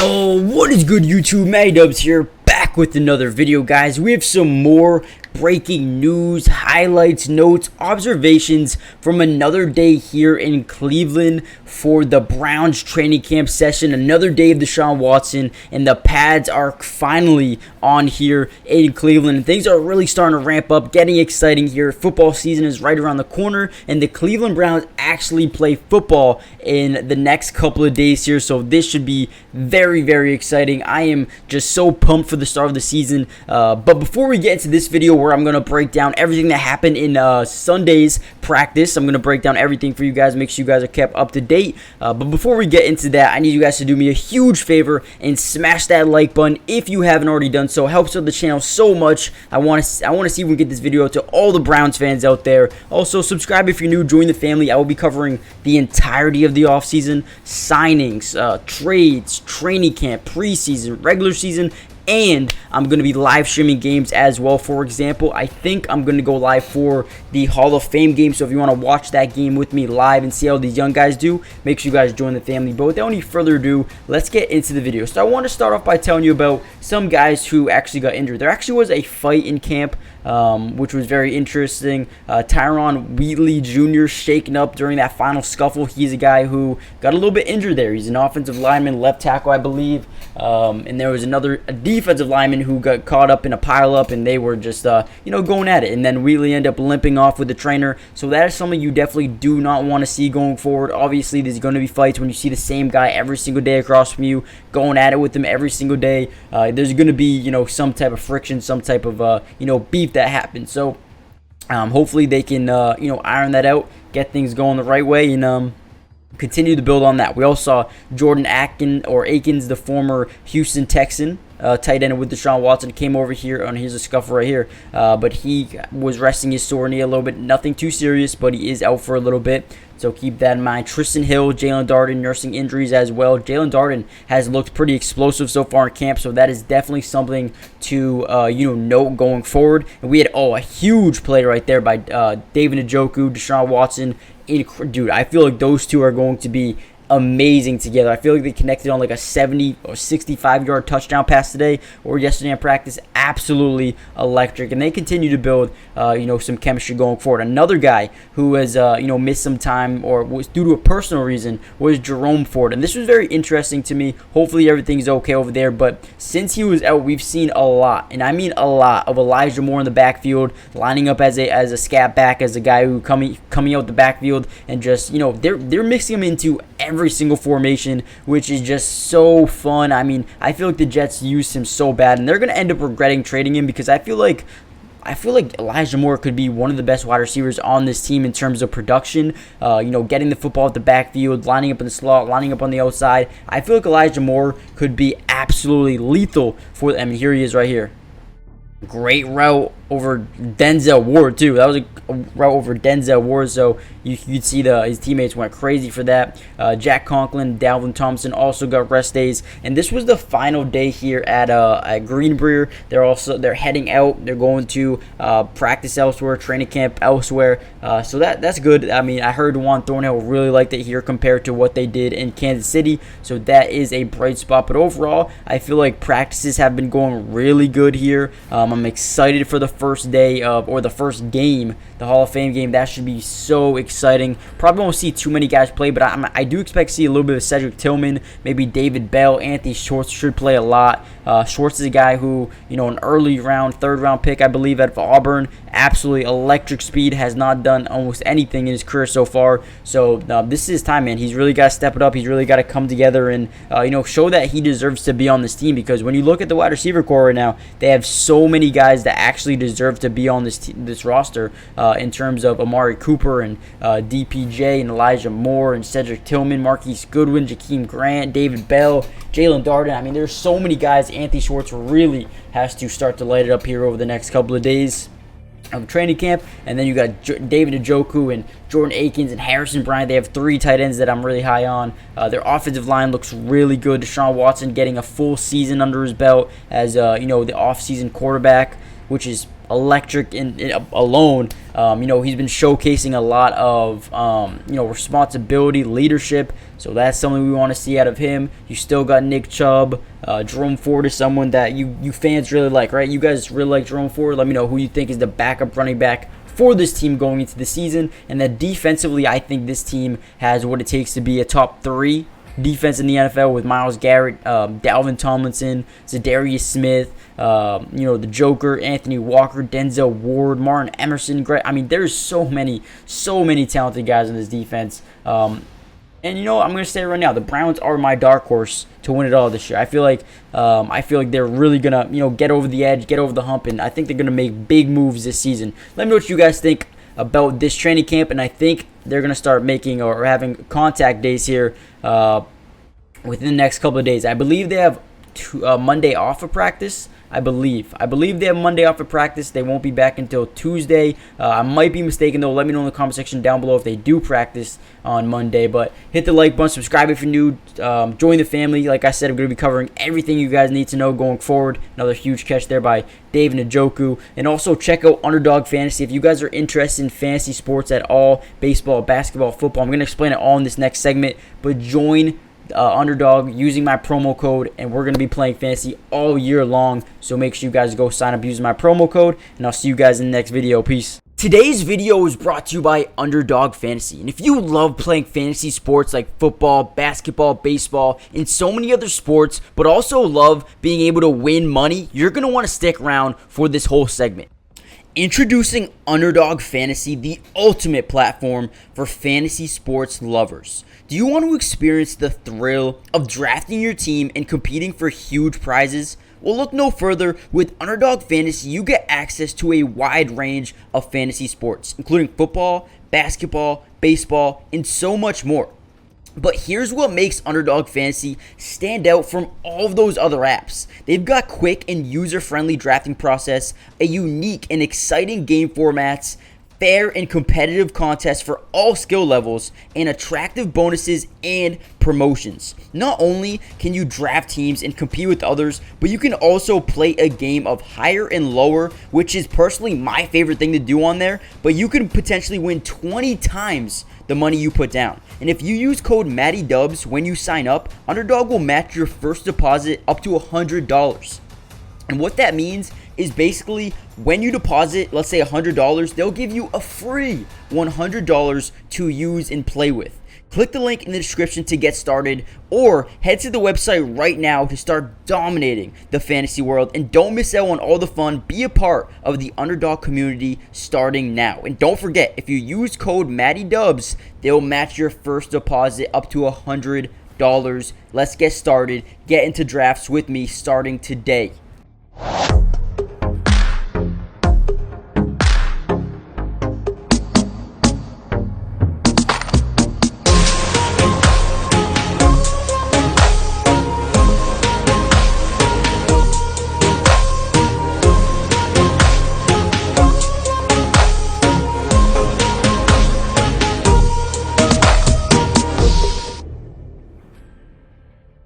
Yo, what is good, YouTube? Matty Dubs here, back with another video, guys. We have some more breaking news, highlights, notes, observations from another day here in Cleveland for the Browns training camp session. Another day of Deshaun Watson, and the pads are finally on here in Cleveland. And things are really starting to ramp up, getting exciting here. Football season is right around the corner, and the Cleveland Browns actually play football in the next couple of days here, so this should be very, very exciting. I am just so pumped for the start of the season. But before we get into this video where I'm going to break down everything that happened in Sunday's practice, I'm going to break down everything for you guys, make sure you guys are kept up to date. But before we get into that, I need you guys to do me a huge favor and smash that like button if you haven't already done so. It helps out the channel so much. I want to see if we can get this video out to all the Browns fans out there. Also, subscribe if you're new, join the family. I will be covering the entirety of the offseason, signings, trades, training camp, preseason, regular season, and I'm going to be live streaming games as well. For example, I think I'm going to go live for the Hall of Fame game. So if you want to watch that game with me live and see how these young guys do, make sure you guys join the family. But without any further ado, let's get into the video. So I want to start off by telling you about some guys who actually got injured. There actually was a fight in camp, which was very interesting. Tyron Wheatley Jr. shaken up during that final scuffle. He's a guy who got a little bit injured there. He's an offensive lineman, left tackle, I believe. And there was a defensive lineman who got caught up in a pileup, and they were just, going at it. And then Wheatley ended up limping off with the trainer. So that is something you definitely do not want to see going forward. Obviously, there's going to be fights when you see the same guy every single day across from you, going at it with him every single day. There's going to be, some type of friction, some type of, beef that happens. So hopefully they can, iron that out, get things going the right way, and continue to build on that. We also saw Jordan Akins, the former Houston Texan, tight end with Deshaun Watson, came over here, and here's a scuffle right here. But he was resting his sore knee a little bit. Nothing too serious, but he is out for a little bit. So keep that in mind. Tristan Hill, Jalen Darden nursing injuries as well. Jalen Darden has looked pretty explosive so far in camp, so that is definitely something to note going forward. And we had a huge play right there by David Njoku, Deshaun Watson. Dude, I feel like those two are going to be amazing together. I feel like they connected on like a 70 or 65-yard touchdown pass today or yesterday in practice. Absolutely electric, and they continue to build some chemistry going forward. Another guy who has missed some time or was due to a personal reason was Jerome Ford, and this was very interesting to me. Hopefully everything's okay over there, but since he was out, we've seen a lot, and I mean a lot, of Elijah Moore in the backfield, lining up as a scat back, as a guy who coming out the backfield, and just they're mixing him into every single formation, which is just so fun. I mean, I feel like the Jets used him so bad, and they're going to end up regretting trading him, because I feel like Elijah Moore could be one of the best wide receivers on this team in terms of production, getting the football at the backfield, lining up in the slot, lining up on the outside. I feel like Elijah Moore could be absolutely lethal for them. I mean, here he is right here. Great route over Denzel Ward too. That was a route over Denzel Ward, so you'd see his teammates went crazy for that. Jack Conklin, Dalvin Thompson also got rest days, and this was the final day here at Greenbrier. They're heading out. They're going to practice elsewhere, training camp elsewhere. So that's good. I mean, I heard Juan Thornhill really liked it here compared to what they did in Kansas City, so that is a bright spot. But overall, I feel like practices have been going really good here. I'm excited for the first day or the first game, the Hall of Fame game. That should be so exciting. Probably won't see too many guys play, but I do expect to see a little bit of Cedric Tillman, maybe David Bell. Anthony Schwartz should play a lot. Schwartz is a guy who, an early round, third round pick, I believe, out of Auburn. Absolutely electric speed, has not done almost anything in his career so far. So this is his time, man. He's really got to step it up. He's really got to come together and show that he deserves to be on this team, because when you look at the wide receiver core right now, they have so many guys that actually deserve to be on this roster in terms of Amari Cooper and DPJ and Elijah Moore and Cedric Tillman, Marquise Goodwin, Jakeem Grant, David Bell, Jalen Darden. I mean, there's so many guys. Anthony Schwartz really has to start to light it up here over the next couple of days of training camp. And then you got David Njoku and Jordan Akins and Harrison Bryant. They have three tight ends that I'm really high on. Their offensive line looks really good. Deshaun Watson getting a full season under his belt as the offseason quarterback, which is electric alone. He's been showcasing a lot of responsibility, leadership. So that's something we want to see out of him. You still got Nick Chubb. Jerome Ford is someone that you fans really like, right? You guys really like Jerome Ford. Let me know who you think is the backup running back for this team going into the season. And then defensively, I think this team has what it takes to be a top 3 defense in the NFL with Myles Garrett, Dalvin Tomlinson, Zadarius Smith, the Joker, Anthony Walker, Denzel Ward, Martin Emerson. There's so many talented guys in this defense. And I'm going to say it right now, the Browns are my dark horse to win it all this year. I feel like they're really going to get over the edge, get over the hump, and I think they're going to make big moves this season. Let me know what you guys think about this training camp, and I think they're going to start making or having contact days here within the next couple of days. I believe they have Monday off of practice. I believe they have Monday off of practice. They won't be back until Tuesday. I might be mistaken, though. Let me know in the comment section down below if they do practice on Monday. But hit the like button, subscribe if you're new, join the family. Like I said, I'm going to be covering everything you guys need to know going forward. Another huge catch there by Dave Njoku. And also check out Underdog Fantasy. If you guys are interested in fantasy sports at all, baseball, basketball, football, I'm going to explain it all in this next segment. But join Underdog using my promo code, and we're going to be playing fantasy all year long, so make sure you guys go sign up using my promo code, and I'll see you guys in the next video. Peace. Today's video is brought to you by Underdog Fantasy, and if you love playing fantasy sports like football, basketball, baseball, and so many other sports, but also love being able to win money, you're going to want to stick around for this whole segment. Introducing Underdog Fantasy, the ultimate platform for fantasy sports lovers. Do you want to experience the thrill of drafting your team and competing for huge prizes? Well, look no further. With Underdog Fantasy, you get access to a wide range of fantasy sports, including football, basketball, baseball, and so much more. But here's what makes Underdog Fantasy stand out from all of those other apps. They've got quick and user-friendly drafting process, a unique and exciting game formats, fair and competitive contests for all skill levels, and attractive bonuses and promotions. Not only can you draft teams and compete with others, but you can also play a game of higher and lower, which is personally my favorite thing to do on there, but you can potentially win 20 times the money you put down. And if you use code MattyDubs when you sign up, Underdog will match your first deposit up to $100. And what that means is basically when you deposit, let's say $100, they'll give you a free $100 to use and play with. Click the link in the description to get started, or head to the website right now to start dominating the fantasy world. And don't miss out on all the fun. Be a part of the Underdog community starting now. And don't forget, if you use code MattyDubs, they'll match your first deposit up to $100. Let's get started. Get into drafts with me starting today.